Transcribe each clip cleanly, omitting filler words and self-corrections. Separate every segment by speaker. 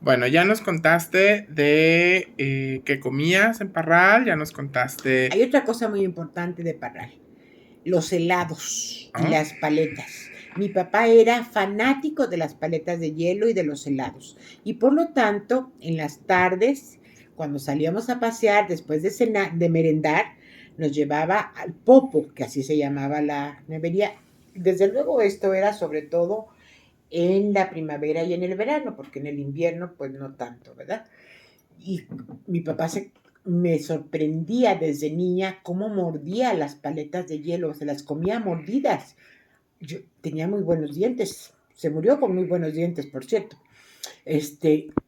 Speaker 1: Bueno, ya nos contaste de qué comías en Parral, ya nos
Speaker 2: Hay
Speaker 1: contaste.
Speaker 2: otra cosa muy importante de Parral, los helados y
Speaker 1: ¿Ah?
Speaker 2: las paletas. Mi papá era fanático de las paletas de hielo y de los helados. Y por lo tanto, en las tardes, cuando salíamos a pasear, después de cenar, de merendar, nos llevaba al Popo, que así se llamaba la nevería. Desde luego esto era sobre todo en la primavera y en el verano, porque en el invierno pues no tanto, ¿verdad? Y mi papá me sorprendía desde niña cómo mordía las paletas de hielo, se las comía mordidas. Yo tenía muy buenos dientes, se murió con muy buenos dientes, por cierto.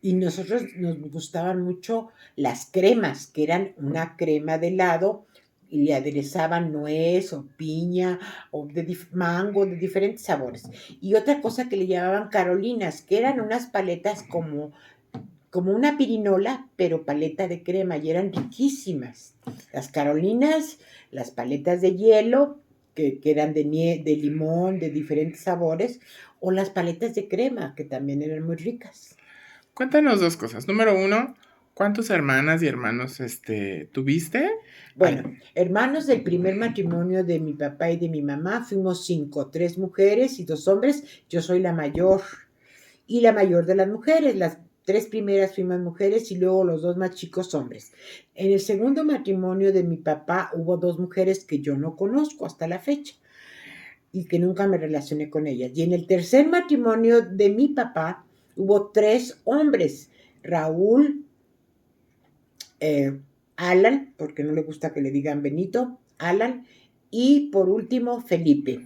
Speaker 2: Y nosotros nos gustaban mucho las cremas, que eran una crema de helado y le aderezaban nuez o piña o mango de diferentes sabores. Y otra cosa que le llamaban carolinas, que eran unas paletas como una pirinola, pero paleta de crema, y eran riquísimas. Las carolinas, las paletas de hielo, que eran de limón, de diferentes sabores, o las paletas de crema, que también eran muy ricas.
Speaker 1: Cuéntanos dos cosas. Número uno, ¿cuántas hermanas y hermanos tuviste? Ay,
Speaker 2: Bueno, hermanos del primer matrimonio de mi papá y de mi mamá, fuimos cinco, tres mujeres y dos hombres. Yo soy la mayor y la mayor de las mujeres. Las tres primeras fuimos mujeres y luego los dos más chicos hombres. En el segundo matrimonio de mi papá hubo dos mujeres que yo no conozco hasta la fecha y que nunca me relacioné con ellas. Y en el tercer matrimonio de mi papá hubo tres hombres, Raúl, eh, Alan, porque no le gusta que le digan Benito, Alan, y por último Felipe.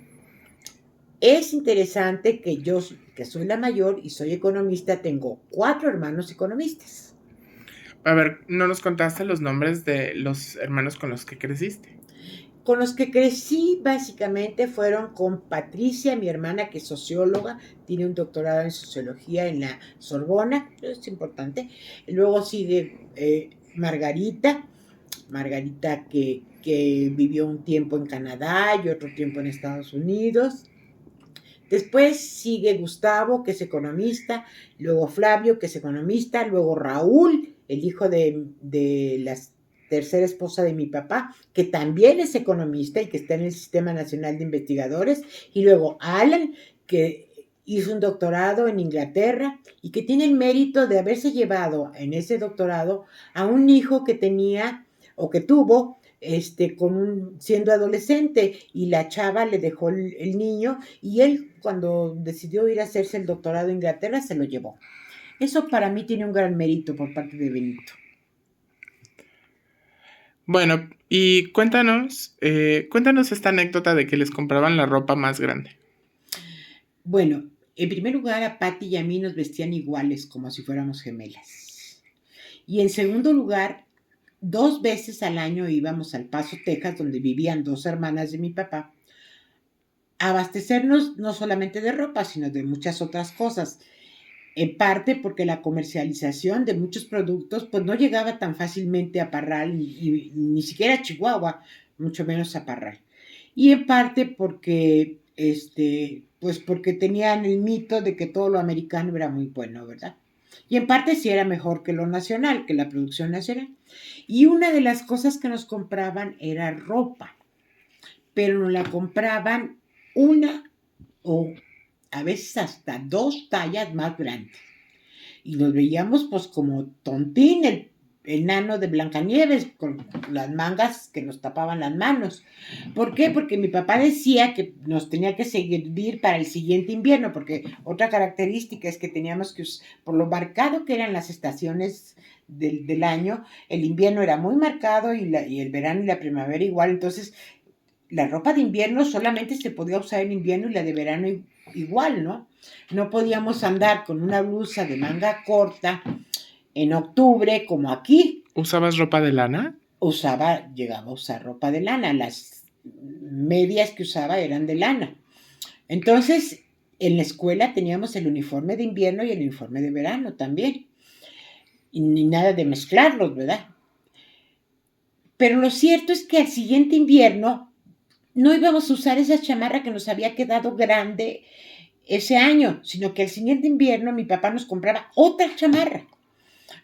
Speaker 2: Es interesante que yo, que soy la mayor y soy economista, tengo cuatro hermanos economistas.
Speaker 1: a ver, no nos contaste los nombres de los hermanos con los que creciste.
Speaker 2: Con los que crecí básicamente fueron con Patricia, mi hermana que es socióloga, tiene un doctorado en sociología en la Sorbona, es importante. Luego sigue Margarita, Margarita que vivió un tiempo en Canadá y otro tiempo en Estados Unidos. Después sigue Gustavo, que es economista, luego Flavio, que es economista, luego Raúl, el hijo de la tercera esposa de mi papá, que también es economista y que está en el Sistema Nacional de Investigadores, y luego Alan, que hizo un doctorado en Inglaterra y que tiene el mérito de haberse llevado en ese doctorado a un hijo que tenía o que tuvo siendo adolescente, y la chava le dejó el niño y él, cuando decidió ir a hacerse el doctorado en Inglaterra, se lo llevó. Eso para mí tiene un gran mérito por parte de Benito.
Speaker 1: Bueno, y cuéntanos esta anécdota de que les compraban la ropa más grande.
Speaker 2: Bueno, en primer lugar, a Patty y a mí nos vestían iguales, como si fuéramos gemelas. Y en segundo lugar, dos veces al año íbamos al Paso, Texas, donde vivían dos hermanas de mi papá, a abastecernos no solamente de ropa, sino de muchas otras cosas. En parte porque la comercialización de muchos productos pues no llegaba tan fácilmente a Parral y ni siquiera a Chihuahua, mucho menos a Parral. Y en parte porque pues porque tenían el mito de que todo lo americano era muy bueno, ¿verdad? Y en parte sí era mejor que lo nacional, que la producción nacional. Y una de las cosas que nos compraban era ropa, pero nos la compraban una o a veces hasta dos tallas más grandes, y nos veíamos pues como Tontín, el enano de Blancanieves, con las mangas que nos tapaban las manos. ¿Por qué? Porque mi papá decía que nos tenía que servir para el siguiente invierno, porque otra característica es que teníamos que, por lo marcado que eran las estaciones del año, el invierno era muy marcado y el verano y la primavera igual, entonces la ropa de invierno solamente se podía usar en invierno y la de verano igual, ¿no? No podíamos andar con una blusa de manga corta en octubre como aquí.
Speaker 1: ¿Usabas ropa de lana?
Speaker 2: Llegaba a usar ropa de lana, las medias que usaba eran de lana. Entonces, en la escuela teníamos el uniforme de invierno y el uniforme de verano también. Y ni nada de mezclarlos, ¿verdad? Pero lo cierto es que al siguiente invierno no íbamos a usar esa chamarra que nos había quedado grande ese año, sino que el siguiente invierno mi papá nos compraba otra chamarra.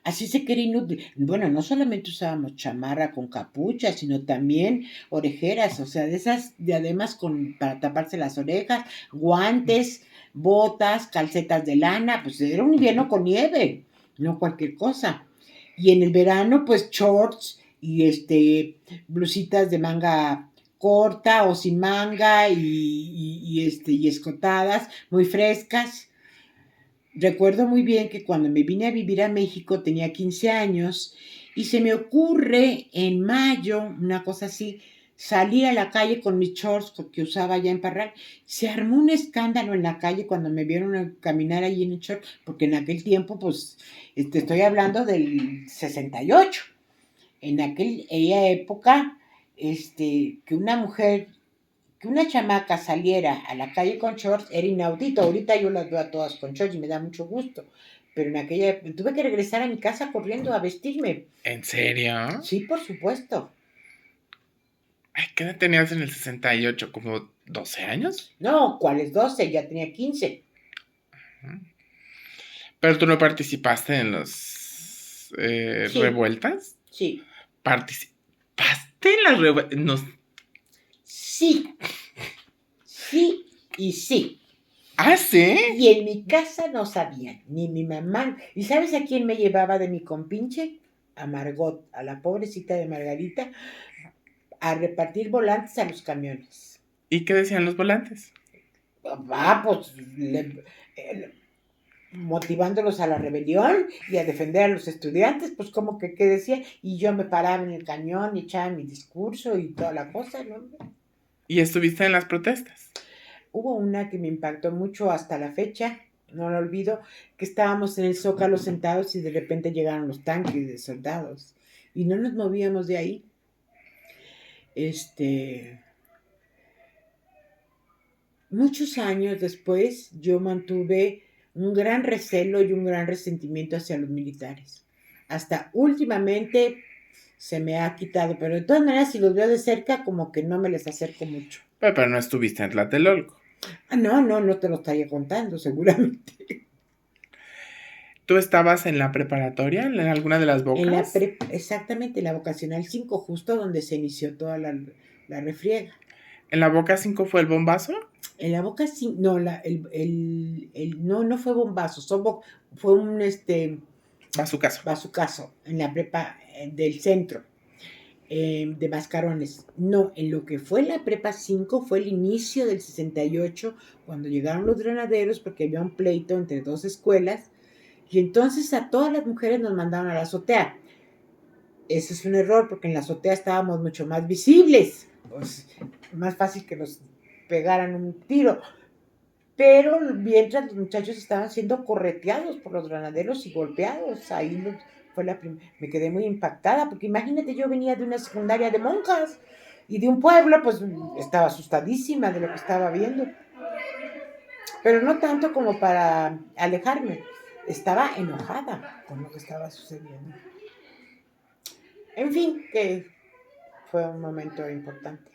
Speaker 2: Así se que era inútil. Bueno, no solamente usábamos chamarra con capucha, sino también orejeras, o sea, de esas diademas para taparse las orejas, guantes, botas, calcetas de lana, pues era un invierno con nieve, no cualquier cosa. Y en el verano, pues shorts y blusitas de manga corta o sin manga y escotadas, muy frescas. Recuerdo muy bien que cuando me vine a vivir a México tenía 15 años y se me ocurre en mayo, una cosa así, salir a la calle con mis shorts que usaba allá en Parral. Se armó un escándalo en la calle cuando me vieron caminar allí en el short, porque en aquel tiempo, pues, estoy hablando del 68. En aquella época, que una mujer, que una chamaca saliera a la calle con shorts era inaudito. Ahorita yo las veo a todas con shorts y me da mucho gusto. Pero en aquella tuve que regresar a mi casa corriendo a vestirme.
Speaker 1: ¿En serio?
Speaker 2: Sí, por supuesto.
Speaker 1: Ay, ¿qué edad tenías en el 68? ¿Como 12 años?
Speaker 2: No, ¿cuáles 12? Ya tenía 15.
Speaker 1: ¿Pero tú no participaste en las
Speaker 2: Sí,
Speaker 1: revueltas?
Speaker 2: sí,
Speaker 1: ¿Participaste en las revueltas?
Speaker 2: sí, sí y sí.
Speaker 1: ¿Ah, sí?
Speaker 2: Y en mi casa no sabían, ni mi mamá. ¿Y sabes a quién me llevaba de mi compinche? A Margot, a la pobrecita de Margarita, a repartir volantes a los camiones.
Speaker 1: ¿Y qué decían los volantes?
Speaker 2: Pues motivándolos a la rebelión y a defender a los estudiantes, pues como que, ¿qué decía? Y yo me paraba en el cañón y echaba mi discurso y toda la cosa, ¿no?
Speaker 1: ¿Y estuviste en las protestas?
Speaker 2: Hubo una que me impactó mucho hasta la fecha, no lo olvido, que estábamos en el Zócalo sentados y de repente llegaron los tanques de soldados y no nos movíamos de ahí. Muchos años después yo mantuve un gran recelo y un gran resentimiento hacia los militares. Hasta últimamente se me ha quitado, pero de todas maneras si los veo de cerca como que no me les acerco mucho.
Speaker 1: Pero no estuviste en Tlatelolco.
Speaker 2: Ah, no te lo estaría contando seguramente.
Speaker 1: ¿Tú estabas en la preparatoria, en alguna de las bocas?
Speaker 2: Exactamente, en la vocacional 5 justo donde se inició toda la refriega.
Speaker 1: ¿En la boca 5 fue el bombazo?
Speaker 2: En la boca 5, no, no fue bombazo, fue un bazucazo en la prepa del centro de Mascarones. No, en lo que fue la prepa 5 fue el inicio del 68, cuando llegaron los granaderos porque había un pleito entre dos escuelas y entonces a todas las mujeres nos mandaron a la azotea. Ese es un error porque en la azotea estábamos mucho más visibles, pues más fácil que nos pegaran un tiro. Pero mientras los muchachos estaban siendo correteados por los granaderos y golpeados, fue me quedé muy impactada, porque imagínate, yo venía de una secundaria de monjas y de un pueblo, pues estaba asustadísima de lo que estaba viendo. Pero no tanto como para alejarme, estaba enojada con lo que estaba sucediendo. En fin, que fue un momento importante.